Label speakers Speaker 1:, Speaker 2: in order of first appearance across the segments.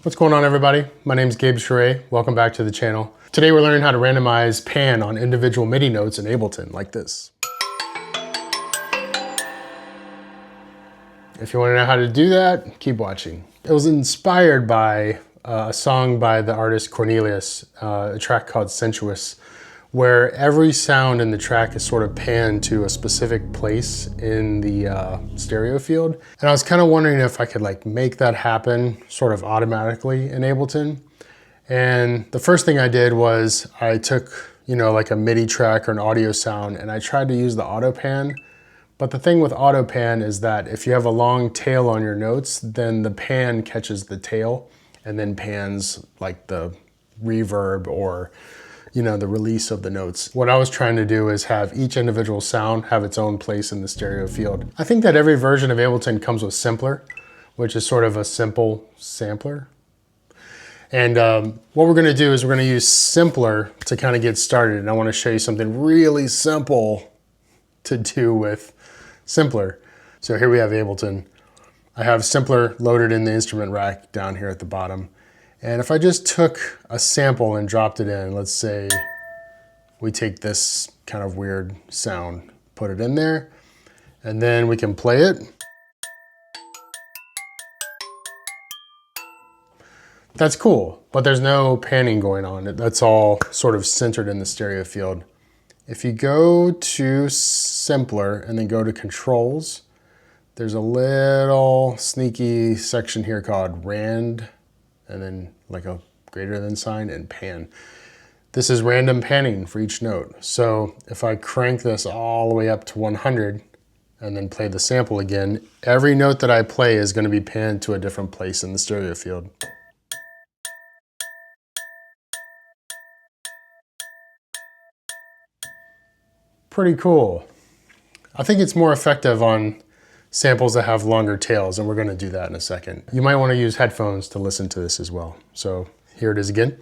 Speaker 1: What's going on, everybody? My name is Gabe Charay. Welcome back to the channel. Today we're learning how to randomize pan on individual MIDI notes in Ableton like this. If you want to know how to do that, keep watching. It was inspired by a song by the artist Cornelius, a track called Sensuous, where every sound in the track is sort of panned to a specific place in the stereo field. And I was kind of wondering if I could make that happen sort of automatically in Ableton. And the first thing I did was I took, like a MIDI track or an audio sound, and I tried to use the auto pan. But the thing with auto pan is that if you have a long tail on your notes, then the pan catches the tail and then pans like the reverb or the release of the notes. What I was trying to do is have each individual sound have its own place in the stereo field. I think that every version of Ableton comes with Simpler, which is sort of a simple sampler. And what we're gonna do is we're gonna use Simpler to kind of get started. And I wanna show you something really simple to do with Simpler. So here we have Ableton. I have Simpler loaded in the instrument rack down here at the bottom. And if I just took a sample and dropped it in, let's say we take this kind of weird sound, put it in there, and then we can play it. That's cool, but there's no panning going on. That's all sort of centered in the stereo field. If you go to Simpler and then go to Controls, there's a little sneaky section here called Rand, and then like a greater than sign and pan. This is random panning for each note. So if I crank this all the way up to 100 and then play the sample again, every note that I play is going to be panned to a different place in the stereo field. Pretty cool. I think it's more effective on samples that have longer tails, and we're going to do that in a second. You might want to use headphones to listen to this as well. So here it is again.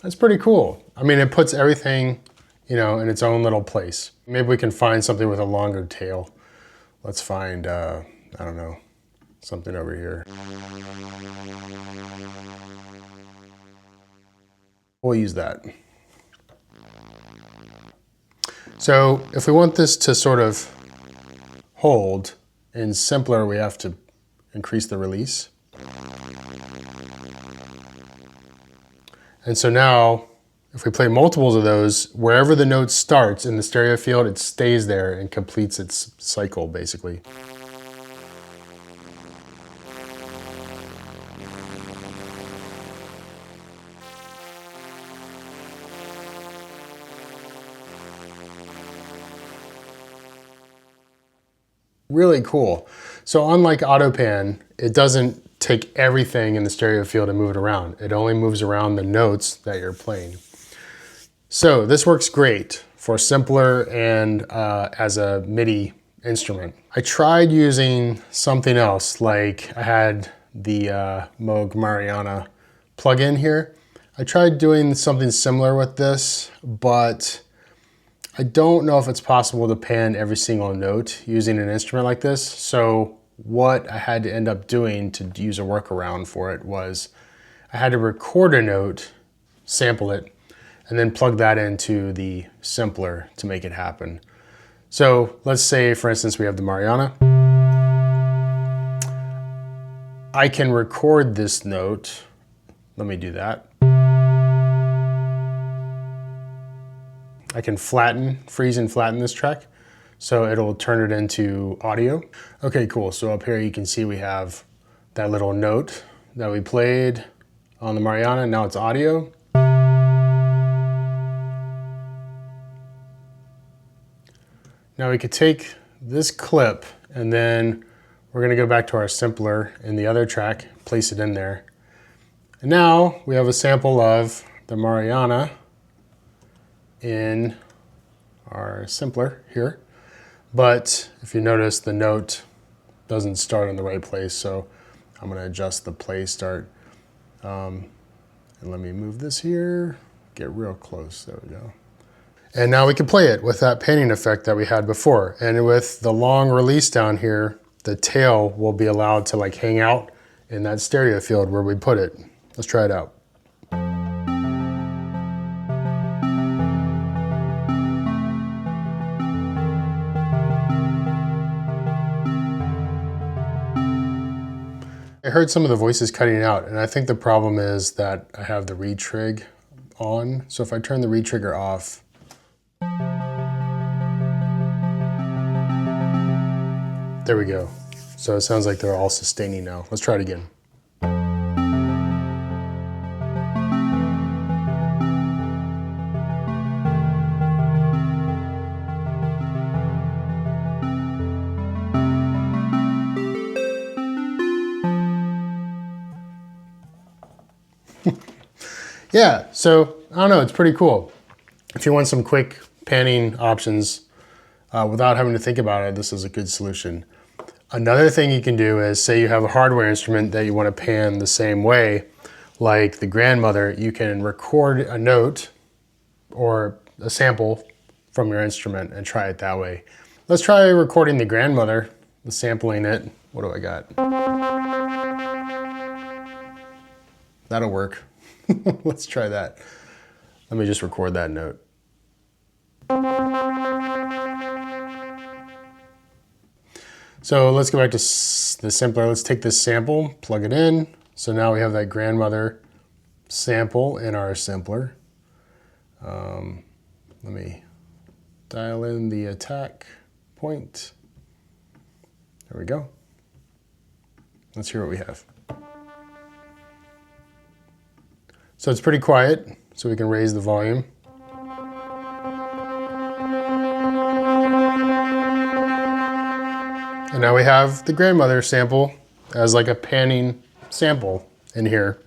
Speaker 1: That's pretty cool. I mean, it puts everything, in its own little place. Maybe we can find something with a longer tail. Let's find, I don't know, something over here. We'll use that. So if we want this to sort of hold, in Simpler we have to increase the release. And so now, if we play multiples of those, wherever the note starts in the stereo field, it stays there and completes its cycle, basically. Really cool. So unlike AutoPan, it doesn't take everything in the stereo field and move it around. It only moves around the notes that you're playing. So this works great for Simpler and as a MIDI instrument. I tried using something else, like I had the Moog Mariana plugin here. I tried doing something similar with this, but I don't know if it's possible to pan every single note using an instrument like this. So what I had to end up doing to use a workaround for it was I had to record a note, sample it, and then plug that into the Simpler to make it happen. So let's say, for instance, we have the Mariana. I can record this note. Let me do that. I can freeze and flatten this track, so it'll turn it into audio. Okay, cool. So up here you can see we have that little note that we played on the Mariana. Now it's audio. Now we could take this clip and then we're gonna go back to our Simpler in the other track, place it in there. And now we have a sample of the Mariana in our Simpler here. But if you notice, the note doesn't start in the right place, so I'm gonna adjust the play start. And let me move this here, get real close. There we go. And now we can play it with that panning effect that we had before. And with the long release down here, the tail will be allowed to like hang out in that stereo field where we put it. Let's try it out. I heard some of the voices cutting out, and I think the problem is that I have the retrig on. So if I turn the retrigger off, there we go. So it sounds like they're all sustaining now. Let's try it again. Yeah, so I don't know, it's pretty cool. If you want some quick panning options without having to think about it, this is a good solution. Another thing you can do is, say you have a hardware instrument that you want to pan the same way, like the grandmother, you can record a note or a sample from your instrument and try it that way. Let's try recording the grandmother, sampling it. What do I got? That'll work. Let's try that. Let me just record that note. So let's go back to the sampler. Let's take this sample, plug it in. So now we have that grandmother sample in our sampler. Let me dial in the attack point. There we go. Let's hear what we have. So it's pretty quiet, so we can raise the volume. And now we have the grandmother sample as like a panning sample in here.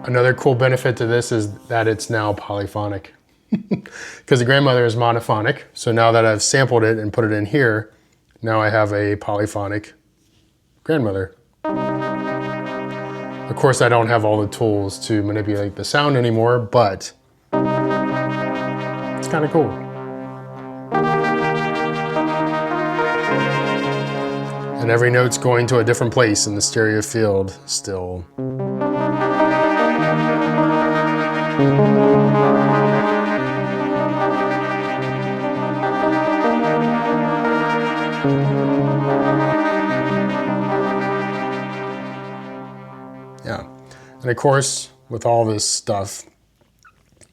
Speaker 1: Another cool benefit to this is that it's now polyphonic. Because the grandmother is monophonic, so now that I've sampled it and put it in here, now I have a polyphonic grandmother. Of course, I don't have all the tools to manipulate the sound anymore, but it's kind of cool. And every note's going to a different place in the stereo field still. Yeah, and of course, with all this stuff,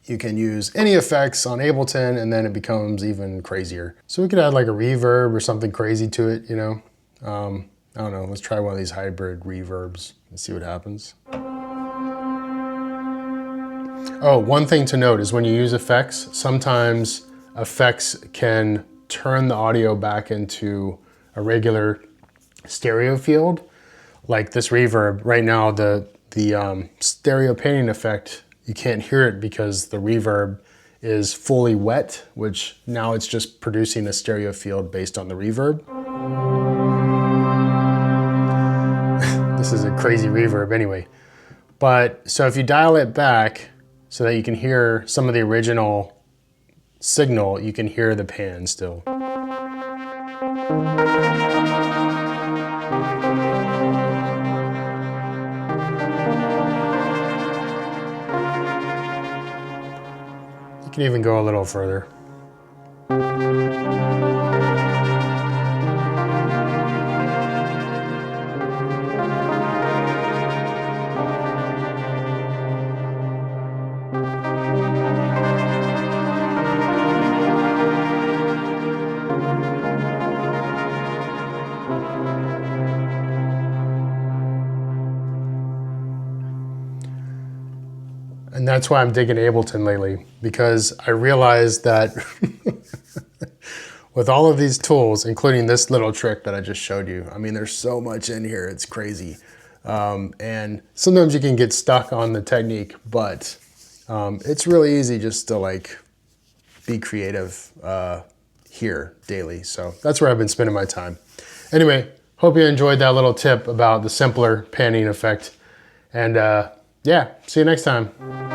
Speaker 1: you can use any effects on Ableton and then it becomes even crazier. So we could add like a reverb or something crazy to it, you know? I don't know, let's try one of these hybrid reverbs and see what happens. Oh, one thing to note is when you use effects, sometimes effects can turn the audio back into a regular stereo field. Like this reverb, right now the stereo panning effect, you can't hear it because the reverb is fully wet, which now it's just producing a stereo field based on the reverb. This is a crazy reverb anyway. But so if you dial it back so that you can hear some of the original signal, you can hear the pan still. You can even go a little further. And that's why I'm digging Ableton lately, because I realized that with all of these tools, including this little trick that I just showed you, I mean, there's so much in here, it's crazy. And sometimes you can get stuck on the technique, but it's really easy just to like be creative here daily. So that's where I've been spending my time. Anyway, hope you enjoyed that little tip about the simpler panning effect. And yeah, see you next time.